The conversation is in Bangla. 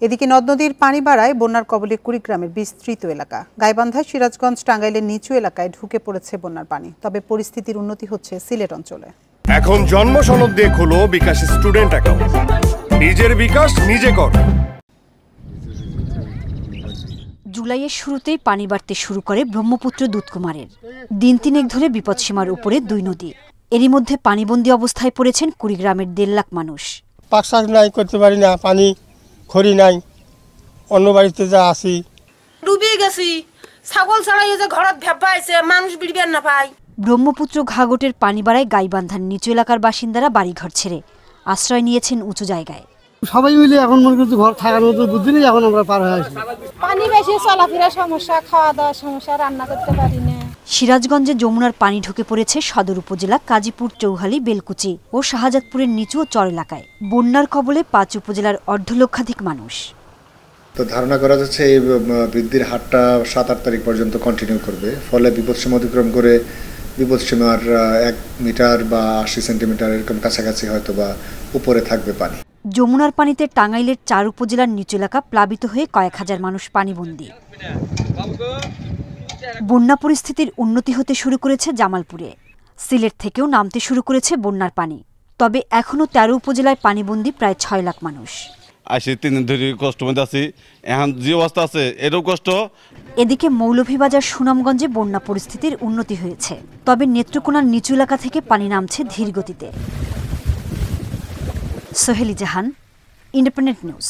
এদিকে নদ নদীর পানি বাড়ায় বন্যার কবলে কুড়িগ্রামের বিস্তৃত এলাকা। গাইবান্ধা, সিরাজগঞ্জ, টাঙ্গাইলের নিচু এলাকায় ঢুকে পড়েছে বন্যার পানি। তবে পরিস্থিতির উন্নতি হচ্ছে সিলেট অঞ্চলে। এখন জন্ম সনদ দিয়ে খোলো বিকাশ স্টুডেন্ট অ্যাকাউন্ট। নিজের বিকাশ নিজে কর। জুলাইয়ের শুরুতেই পানি বাড়তে শুরু করে ব্রহ্মপুত্র দুধকুমারের। দিন তিনেক ধরে বিপদসীমার উপরে দুই নদী। এরই মধ্যে পানিবন্দী অবস্থায় পড়েছেন কুড়িগ্রামের 1.5 লাখ মানুষ। পাকশাক নাই, করতে পারি না, পানি খড়ি নাই, অন্য বাড়িতে যা আসি ডুবে গেছি। ছাগল ছাড়াই যে ঘরত ভেপাইছে, মানুষ বিড়বেন না পাই। ব্রহ্মপুত্র ঘাগটের পানি বাড়ায় গাইবান্ধার নিচু এলাকার বাসিন্দারা বাড়িঘর ছেড়ে আশ্রয় নিয়েছেন উঁচু জায়গায়। সবাই মিলে এখন মনে করছি ঘর থাকার মতো বুদ্ধি নেই, এখন আমরা পার হয়ে আসি। পানি বেশি, চলাফেরা সমস্যা, খাওয়া দাওয়ার সমস্যা, রান্না করতে পারি না। সিরাজগঞ্জে যমুনার পানি ঢুকে পড়েছে সদর উপজেলা, কাজীপুর, চৌহালি, বেলকুচি ও শাহজাদপুরের নিচু ও চর এলাকায়। বন্যার কবলে 5 উপজেলার 1.5 লক্ষাধিক মানুষ। তো ধারণা করা যাচ্ছে এই বৃদ্ধির হারটা 7-8 তারিখ পর্যন্ত কন্টিনিউ করবে। ফলে বিপদসীমা অতিক্রম করে বিপদসীমার 1 মিটার বা 80 সেন্টিমিটার এরকম কাছাকাছি হয়তো বা উপরে থাকবে পানি। যমুনার পানিতে টাঙ্গাইলের 4 উপজেলার নিচু এলাকা প্লাবিত হয়ে কয়েক হাজার মানুষ পানিবন্দী। বন্যা পরিস্থিতির উন্নতি হতে শুরু করেছে জামালপুরে। সিলেট থেকেও নামতে শুরু করেছে বন্যার পানি। তবে এখনও 13 উপজেলায় পানিবন্দী প্রায় 6 লাখ মানুষ। আসি 3 দিন ধরে কষ্ট মধ্যে আছি, এখন যে অবস্থা আছে এরও কষ্ট। এদিকে মৌলভীবাজার, সুনামগঞ্জে বন্যা পরিস্থিতির উন্নতি হয়েছে। তবে নেত্রকোনার নিচু এলাকা থেকে পানি নামছে ধীর গতিতে। সোহেলি জাহান, ইন্ডিপেন্ডেন্ট নিউজ।